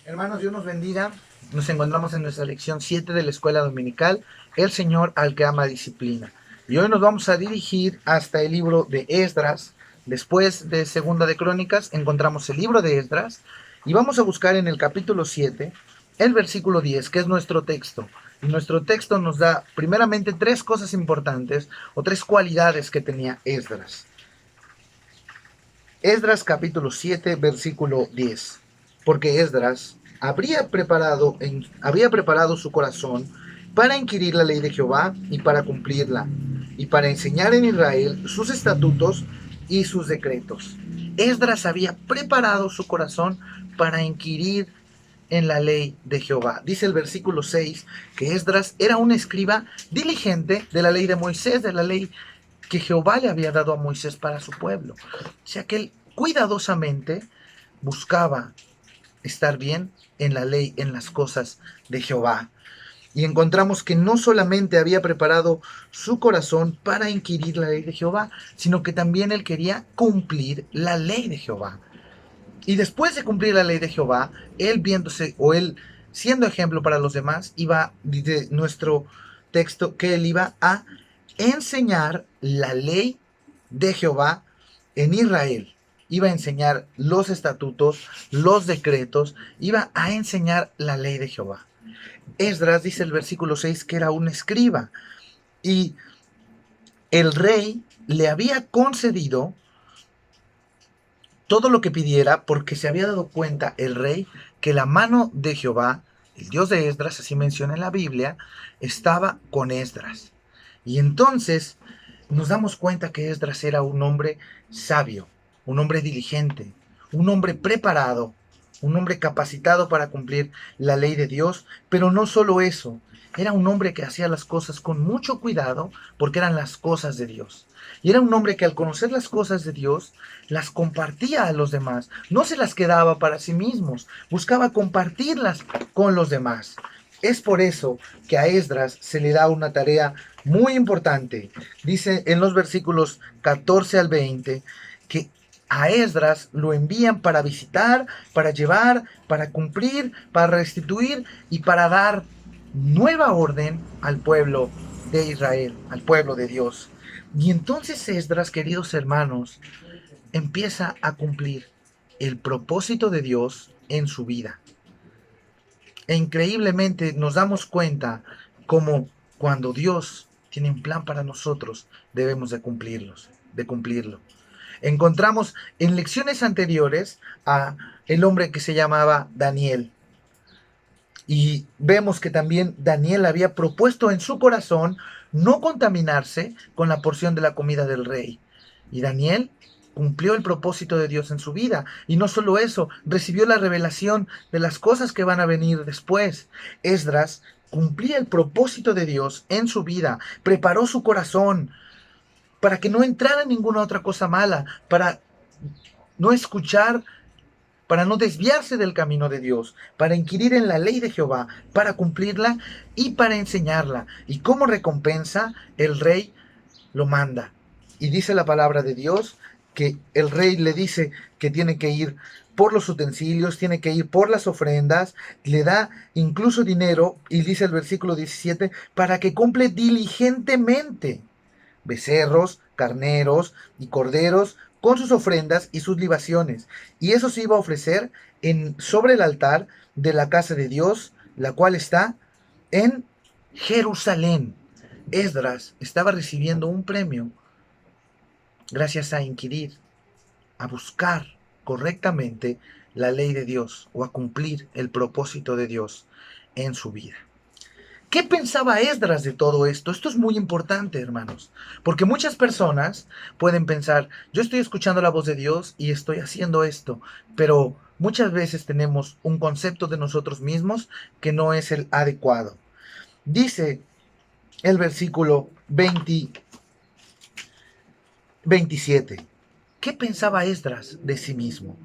Hermanos, Dios nos bendiga. Nos encontramos en nuestra lección 7 de la escuela dominical, El Señor al que ama disciplina. Y hoy nos vamos a dirigir hasta el libro de Esdras. Después de Segunda de Crónicas, encontramos el libro de Esdras y vamos a buscar en el capítulo 7 el versículo 10, que es nuestro texto. Y nuestro texto nos da primeramente tres cosas importantes o tres cualidades que tenía Esdras. Esdras capítulo 7, versículo 10. Porque Esdras habría preparado su corazón para inquirir la ley de Jehová y para cumplirla, y para enseñar en Israel sus estatutos y sus decretos. Esdras había preparado su corazón para inquirir en la ley de Jehová. Dice el versículo 6 que Esdras era un escriba diligente de la ley de Moisés, de la ley que Jehová le había dado a Moisés para su pueblo. O sea que él cuidadosamente buscaba estar bien en la ley, en las cosas de Jehová. Y encontramos que no solamente había preparado su corazón para inquirir la ley de Jehová, sino que también él quería cumplir la ley de Jehová. Y después de cumplir la ley de Jehová, él viéndose o él siendo ejemplo para los demás, iba, dice nuestro texto, que él iba a enseñar la ley de Jehová en Israel. Iba a enseñar los estatutos, los decretos, iba a enseñar la ley de Jehová. Esdras dice el versículo 6 que era un escriba y el rey le había concedido todo lo que pidiera porque se había dado cuenta el rey que la mano de Jehová, el Dios de Esdras, así menciona en la Biblia, estaba con Esdras. Y entonces nos damos cuenta que Esdras era un hombre sabio, un hombre diligente, un hombre preparado, un hombre capacitado para cumplir la ley de Dios, pero no solo eso, era un hombre que hacía las cosas con mucho cuidado porque eran las cosas de Dios. Y era un hombre que al conocer las cosas de Dios, las compartía a los demás, no se las quedaba para sí mismos, buscaba compartirlas con los demás. Es por eso que a Esdras se le da una tarea muy importante. Dice en los versículos 14 al 20 que a Esdras lo envían para visitar, para llevar, para cumplir, para restituir y para dar nueva orden al pueblo de Israel, al pueblo de Dios. Y entonces Esdras, queridos hermanos, empieza a cumplir el propósito de Dios en su vida. E increíblemente nos damos cuenta como cuando Dios tiene un plan para nosotros, debemos de cumplirlo. Encontramos en lecciones anteriores a el hombre que se llamaba Daniel. Y vemos que también Daniel había propuesto en su corazón no contaminarse con la porción de la comida del rey. Y Daniel cumplió el propósito de Dios en su vida. Y no solo eso, recibió la revelación de las cosas que van a venir después. Esdras cumplía el propósito de Dios en su vida, preparó su corazón para que no entrara ninguna otra cosa mala, para no escuchar, para no desviarse del camino de Dios, para inquirir en la ley de Jehová, para cumplirla y para enseñarla. Y como recompensa, el rey lo manda. Y dice la palabra de Dios que el rey le dice que tiene que ir por los utensilios, tiene que ir por las ofrendas, le da incluso dinero, y dice el versículo 17, para que cumple diligentemente becerros, carneros y corderos con sus ofrendas y sus libaciones. Y eso se iba a ofrecer sobre el altar de la casa de Dios, la cual está en Jerusalén. Esdras estaba recibiendo un premio gracias a inquirir, a buscar correctamente la ley de Dios o a cumplir el propósito de Dios en su vida. ¿Qué pensaba Esdras de todo esto? Esto es muy importante, hermanos, porque muchas personas pueden pensar, yo estoy escuchando la voz de Dios y estoy haciendo esto, pero muchas veces tenemos un concepto de nosotros mismos que no es el adecuado. Dice el versículo 27. ¿Qué pensaba Esdras de sí mismo?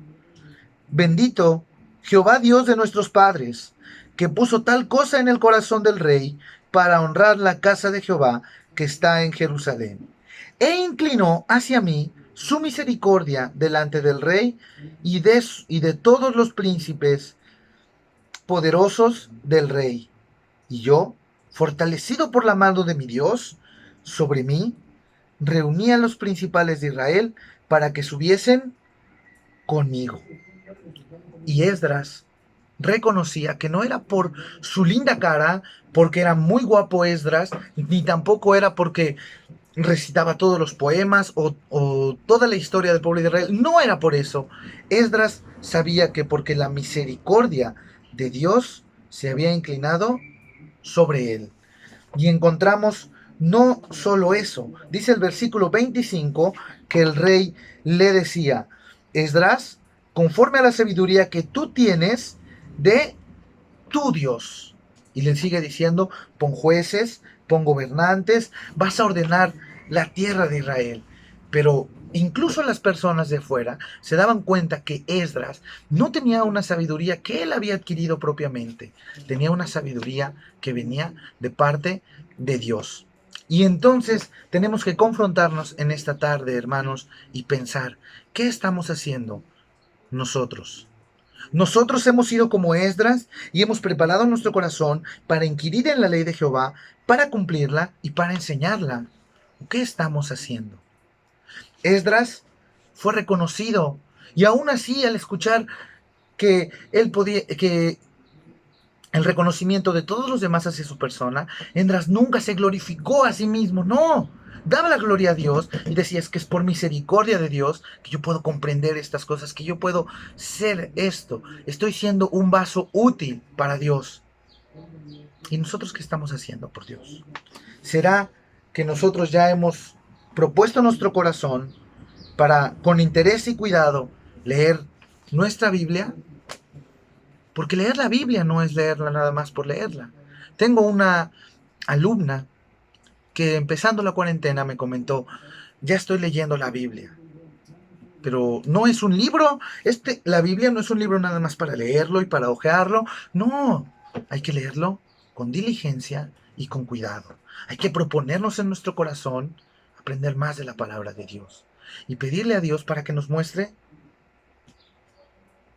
Bendito Jehová Dios de nuestros padres, que puso tal cosa en el corazón del rey para honrar la casa de Jehová que está en Jerusalén. E inclinó hacia mí su misericordia delante del rey y de todos los príncipes poderosos del rey. Y yo, fortalecido por la mano de mi Dios sobre mí, reuní a los principales de Israel para que subiesen conmigo. Y Esdras reconocía que no era por su linda cara, porque era muy guapo Esdras, ni tampoco era porque recitaba todos los poemas o toda la historia del pueblo de Israel. No era por eso. Esdras sabía que porque la misericordia de Dios se había inclinado sobre él. Y encontramos no solo eso. Dice el versículo 25 que el rey le decía: Esdras, conforme a la sabiduría que tú tienes de tu Dios. Y le sigue diciendo: pon jueces, pon gobernantes, vas a ordenar la tierra de Israel. Pero incluso las personas de fuera se daban cuenta que Esdras no tenía una sabiduría que él había adquirido propiamente, tenía una sabiduría que venía de parte de Dios. Y entonces tenemos que confrontarnos en esta tarde, hermanos, y pensar: ¿qué estamos haciendo nosotros? Nosotros hemos sido como Esdras y hemos preparado nuestro corazón para inquirir en la ley de Jehová, para cumplirla y para enseñarla. ¿Qué estamos haciendo? Esdras fue reconocido y aún así, al escuchar que él podía, que el reconocimiento de todos los demás hacia su persona, Esdras nunca se glorificó a sí mismo, no. Daba la gloria a Dios y decía: es que es por misericordia de Dios que yo puedo comprender estas cosas, que yo puedo ser esto. Estoy siendo un vaso útil para Dios. ¿Y nosotros qué estamos haciendo por Dios? ¿Será que nosotros ya hemos propuesto nuestro corazón para, con interés y cuidado, leer nuestra Biblia? Porque leer la Biblia no es leerla nada más por leerla. Tengo una alumna que empezando la cuarentena me comentó: ya estoy leyendo la Biblia. Pero no es un libro, la Biblia no es un libro nada más para leerlo y para hojearlo. No, hay que leerlo con diligencia y con cuidado. Hay que proponernos en nuestro corazón aprender más de la palabra de Dios y pedirle a Dios para que nos muestre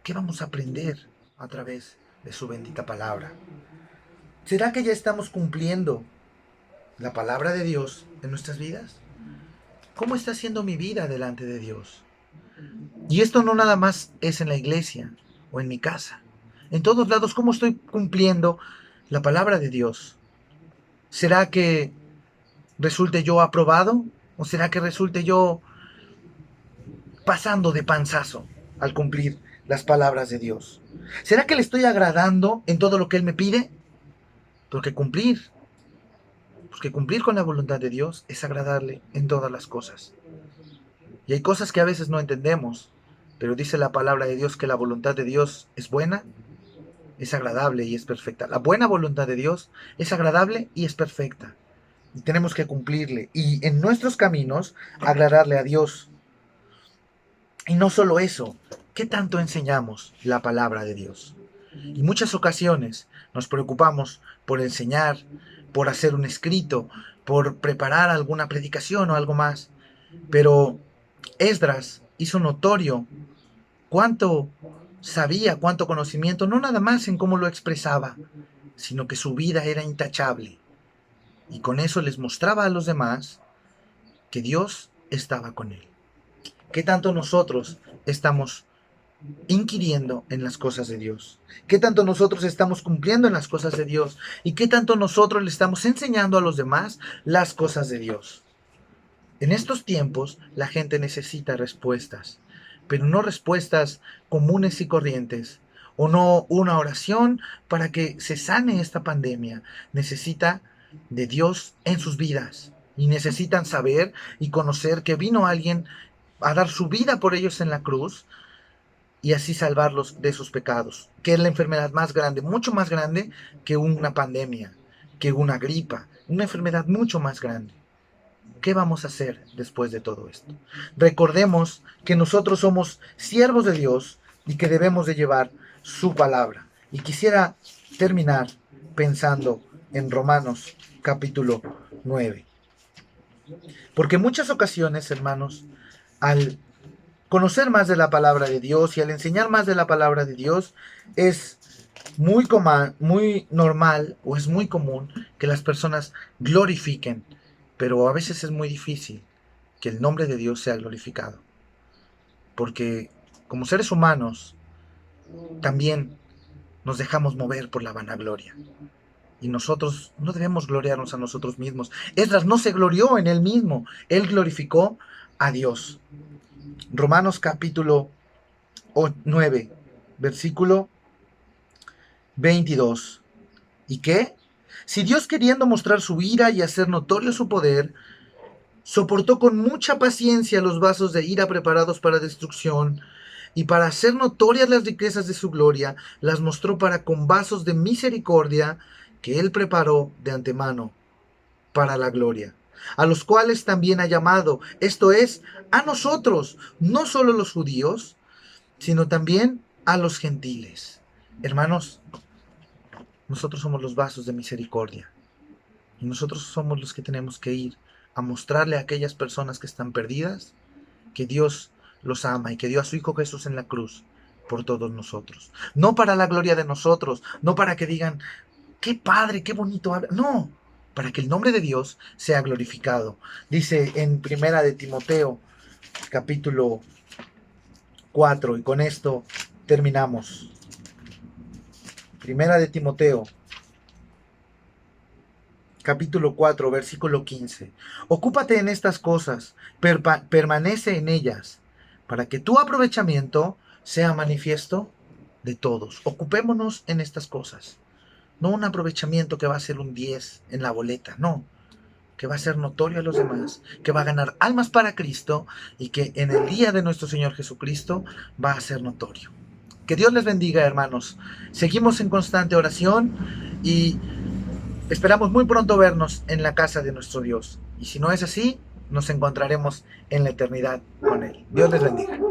qué vamos a aprender a través de su bendita palabra. ¿Será que ya estamos cumpliendo la palabra de Dios en nuestras vidas? ¿Cómo está siendo mi vida delante de Dios? Y esto no nada más es en la iglesia o en mi casa. En todos lados, ¿cómo estoy cumpliendo la palabra de Dios? ¿Será que resulte yo aprobado? ¿O será que resulte yo pasando de panzazo al cumplir las palabras de Dios? ¿Será que le estoy agradando en todo lo que Él me pide? Porque cumplir con la voluntad de Dios es agradarle en todas las cosas. Y hay cosas que a veces no entendemos, pero dice la palabra de Dios que la voluntad de Dios es buena, es agradable y es perfecta. La buena voluntad de Dios es agradable y es perfecta. Y tenemos que cumplirle y en nuestros caminos agradarle a Dios. Y no solo eso, ¿qué tanto enseñamos la palabra de Dios? Y muchas ocasiones nos preocupamos por enseñar, por hacer un escrito, por preparar alguna predicación o algo más. Pero Esdras hizo notorio cuánto sabía, cuánto conocimiento, no nada más en cómo lo expresaba, sino que su vida era intachable. Y con eso les mostraba a los demás que Dios estaba con él. ¿Qué tanto nosotros estamos inquiriendo en las cosas de Dios? ¿Qué tanto nosotros estamos cumpliendo en las cosas de Dios? ¿Y qué tanto nosotros le estamos enseñando a los demás las cosas de Dios? En estos tiempos la gente necesita respuestas, pero no respuestas comunes y corrientes, o no una oración para que se sane esta pandemia. Necesita de Dios en sus vidas y necesitan saber y conocer que vino alguien a dar su vida por ellos en la cruz y así salvarlos de sus pecados, que es la enfermedad más grande, mucho más grande que una pandemia, que una gripa, una enfermedad mucho más grande. ¿Qué vamos a hacer después de todo esto? Recordemos que nosotros somos siervos de Dios y que debemos de llevar su palabra. Y quisiera terminar pensando en Romanos capítulo 9. Porque en muchas ocasiones, hermanos, al conocer más de la palabra de Dios y al enseñar más de la palabra de Dios, es muy normal o es muy común que las personas glorifiquen, pero a veces es muy difícil que el nombre de Dios sea glorificado. Porque como seres humanos también nos dejamos mover por la vanagloria. Y nosotros no debemos gloriarnos a nosotros mismos. Esdras no se glorió en él mismo, él glorificó a Dios. Romanos capítulo 9, versículo 22. ¿Y qué? Si Dios, queriendo mostrar su ira y hacer notorio su poder, soportó con mucha paciencia los vasos de ira preparados para destrucción, y para hacer notorias las riquezas de su gloria, las mostró para con vasos de misericordia que él preparó de antemano para la gloria, a los cuales también ha llamado, esto es, a nosotros, no solo los judíos, sino también a los gentiles. Hermanos, nosotros somos los vasos de misericordia, y nosotros somos los que tenemos que ir a mostrarle a aquellas personas que están perdidas que Dios los ama y que dio a su Hijo Jesús en la cruz por todos nosotros. No para la gloria de nosotros, no para que digan, qué padre, qué bonito habla. No, para que el nombre de Dios sea glorificado. Dice en Primera de Timoteo, capítulo 4, y con esto terminamos. Primera de Timoteo, capítulo 4, versículo 15. Ocúpate en estas cosas, permanece en ellas, para que tu aprovechamiento sea manifiesto de todos. Ocupémonos en estas cosas. No un aprovechamiento que va a ser un 10 en la boleta, no. Que va a ser notorio a los demás, que va a ganar almas para Cristo y que en el día de nuestro Señor Jesucristo va a ser notorio. Que Dios les bendiga, hermanos. Seguimos en constante oración y esperamos muy pronto vernos en la casa de nuestro Dios. Y si no es así, nos encontraremos en la eternidad con Él. Dios les bendiga.